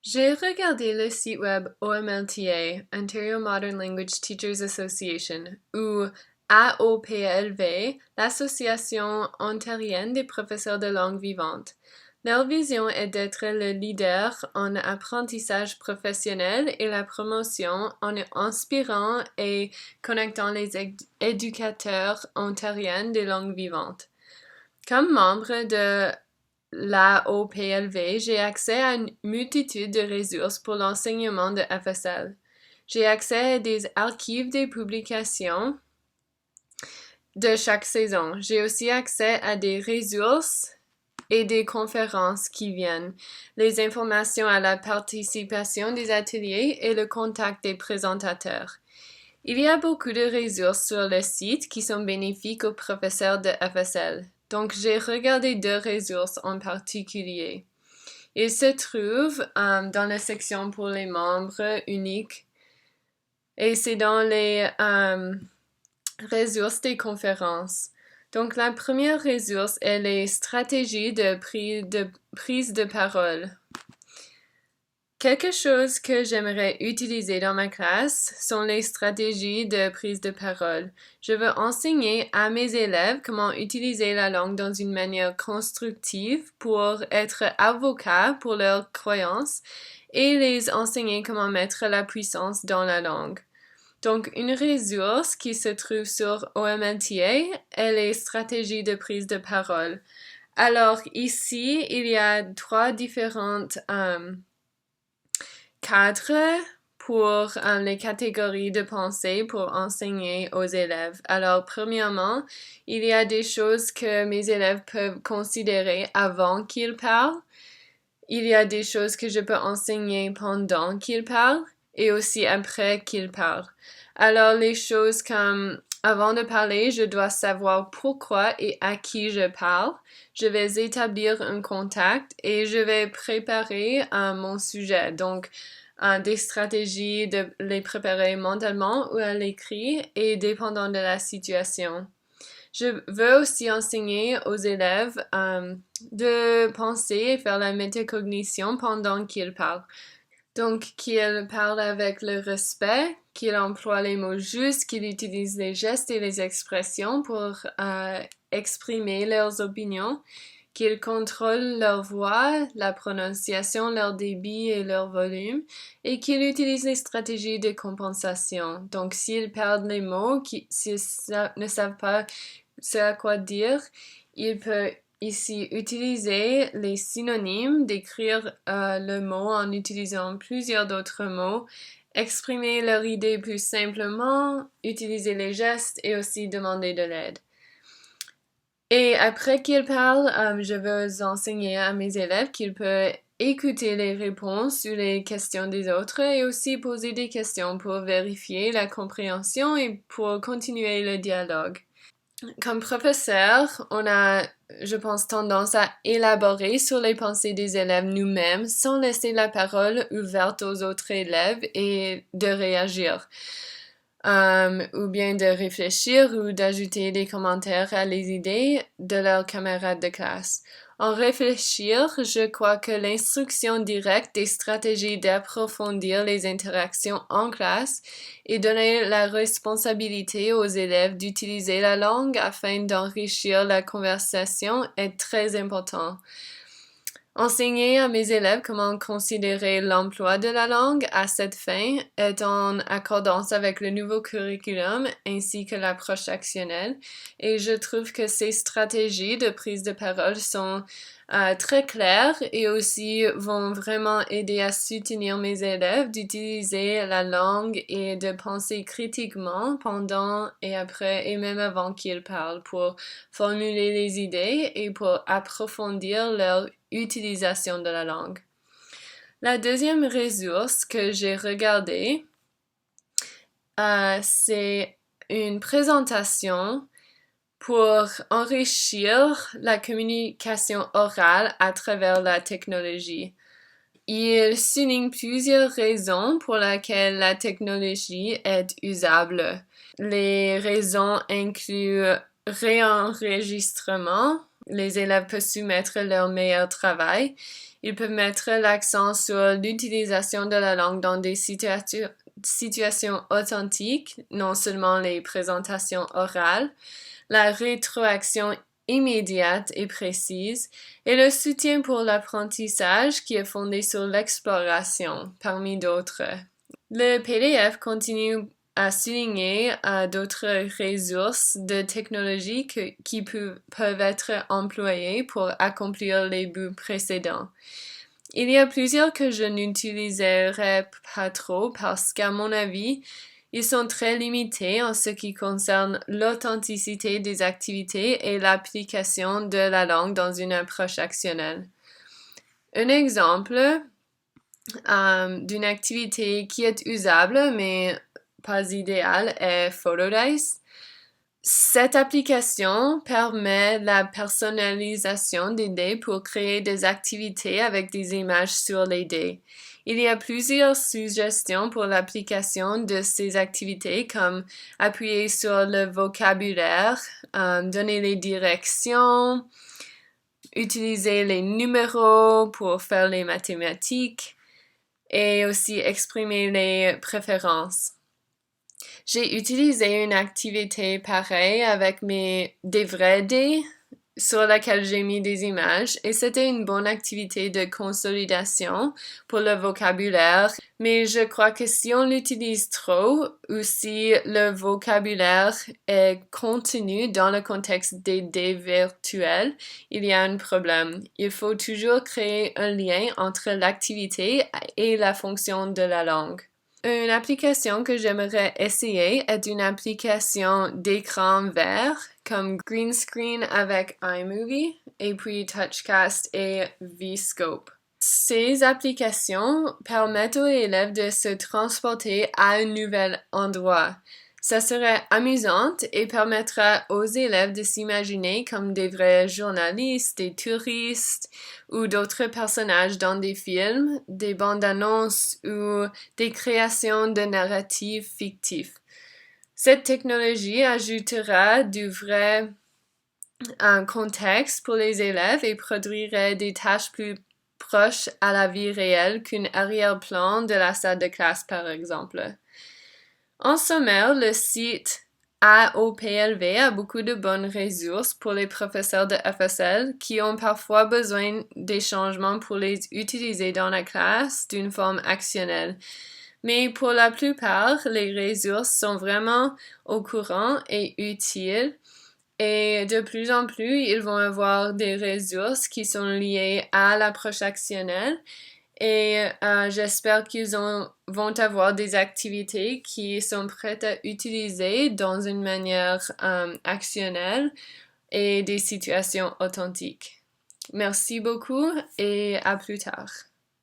J'ai regardé le site web OMLTA, Ontario Modern Language Teachers Association, ou AOPLV, l'Association ontarienne des professeurs de langue vivante. Leur vision est d'être le leader en apprentissage professionnel et la promotion en inspirant et connectant les éducateurs ontariens des langues vivantes. Comme membre de l'AOPLV, j'ai accès à une multitude de ressources pour l'enseignement de FSL. J'ai accès à des archives des publications de chaque saison. J'ai aussi accès à des ressources et des conférences qui viennent, les informations à la participation des ateliers et le contact des présentateurs. Il y a beaucoup de ressources sur le site qui sont bénéfiques aux professeurs de FSL. Donc, j'ai regardé deux ressources en particulier. Ils se trouvent dans la section pour les membres uniques et c'est dans les ressources des conférences. Donc, la première ressource est les stratégies de prise de parole. Quelque chose que j'aimerais utiliser dans ma classe sont les stratégies de prise de parole. Je veux enseigner à mes élèves comment utiliser la langue dans une manière constructive pour être avocat pour leurs croyances et les enseigner comment mettre la puissance dans la langue. Donc, une ressource qui se trouve sur OMLTA est les stratégies de prise de parole. Alors, ici, il y a trois différentes cadres pour les catégories de pensée pour enseigner aux élèves. Alors, premièrement, il y a des choses que mes élèves peuvent considérer avant qu'ils parlent. Il y a des choses que je peux enseigner pendant qu'ils parlent et aussi après qu'ils parlent. Alors, les choses comme avant de parler, je dois savoir pourquoi et à qui je parle. Je vais établir un contact et je vais préparer mon sujet. Donc, des stratégies de les préparer mentalement ou à l'écrit et dépendant de la situation. Je veux aussi enseigner aux élèves de penser et faire la métacognition pendant qu'ils parlent. Donc, qu'ils parlent avec le respect, qu'ils emploient les mots justes, qu'ils utilisent les gestes et les expressions pour exprimer leurs opinions, qu'ils contrôlent leur voix, la prononciation, leur débit et leur volume, et qu'ils utilisent les stratégies de compensation. Donc, s'ils perdent les mots, s'ils ne savent pas ce à quoi dire, ils peuvent ici utiliser les synonymes, décrire le mot en utilisant plusieurs autres mots, exprimer leur idée plus simplement, utiliser les gestes et aussi demander de l'aide. Et après qu'ils parlent, je veux enseigner à mes élèves qu'ils peuvent écouter les réponses ou les questions des autres et aussi poser des questions pour vérifier la compréhension et pour continuer le dialogue. Comme professeur, on a, je pense, tendance à élaborer sur les pensées des élèves nous-mêmes sans laisser la parole ouverte aux autres élèves et de réagir. Ou bien de réfléchir ou d'ajouter des commentaires à les idées de leurs camarades de classe. En réfléchir, je crois que l'instruction directe des stratégies d'approfondir les interactions en classe et donner la responsabilité aux élèves d'utiliser la langue afin d'enrichir la conversation est très important. Enseigner à mes élèves comment considérer l'emploi de la langue à cette fin est en accordance avec le nouveau curriculum ainsi que l'approche actionnelle et je trouve que ces stratégies de prise de parole sont très claires et aussi vont vraiment aider à soutenir mes élèves d'utiliser la langue et de penser critiquement pendant et après et même avant qu'ils parlent pour formuler les idées et pour approfondir leur utilisation de la langue. La deuxième ressource que j'ai regardée, c'est une présentation pour enrichir la communication orale à travers la technologie. Il souligne plusieurs raisons pour lesquelles la technologie est usable. Les raisons incluent réenregistrement. Les élèves peuvent soumettre leur meilleur travail. Ils peuvent mettre l'accent sur l'utilisation de la langue dans des situations authentiques, non seulement les présentations orales, la rétroaction immédiate et précise, et le soutien pour l'apprentissage qui est fondé sur l'exploration, parmi d'autres. Le PDF continue à souligner d'autres ressources de technologie qui peuvent être employées pour accomplir les buts précédents. Il y a plusieurs que je n'utiliserai pas trop parce qu'à mon avis, ils sont très limités en ce qui concerne l'authenticité des activités et l'application de la langue dans une approche actionnelle. Un exemple d'une activité qui est usable mais pas idéale est Photodice. Cette application permet la personnalisation des dés pour créer des activités avec des images sur les dés. Il y a plusieurs suggestions pour l'application de ces activités comme appuyer sur le vocabulaire, donner les directions, utiliser les numéros pour faire les mathématiques et aussi exprimer les préférences. J'ai utilisé une activité pareille avec des vrais dés sur laquelle j'ai mis des images et c'était une bonne activité de consolidation pour le vocabulaire, mais je crois que si on l'utilise trop ou si le vocabulaire est contenu dans le contexte des dés virtuels, il y a un problème. Il faut toujours créer un lien entre l'activité et la fonction de la langue. Une application que j'aimerais essayer est une application d'écran vert comme Green Screen avec iMovie et puis Touchcast et VScope. Ces applications permettent aux élèves de se transporter à un nouvel endroit. Ça serait amusant et permettra aux élèves de s'imaginer comme des vrais journalistes, des touristes ou d'autres personnages dans des films, des bandes annonces ou des créations de narratifs fictifs. Cette technologie ajoutera du vrai contexte pour les élèves et produirait des tâches plus proches à la vie réelle qu'un arrière-plan de la salle de classe, par exemple. En sommaire, le site AOPLV a beaucoup de bonnes ressources pour les professeurs de FSL qui ont parfois besoin des changements pour les utiliser dans la classe d'une forme actionnelle. Mais pour la plupart, les ressources sont vraiment au courant et utiles. Et de plus en plus, ils vont avoir des ressources qui sont liées à l'approche actionnelle. Et j'espère qu'ils vont avoir des activités qui sont prêtes à utiliser dans une manière actionnelle et des situations authentiques. Merci beaucoup et à plus tard.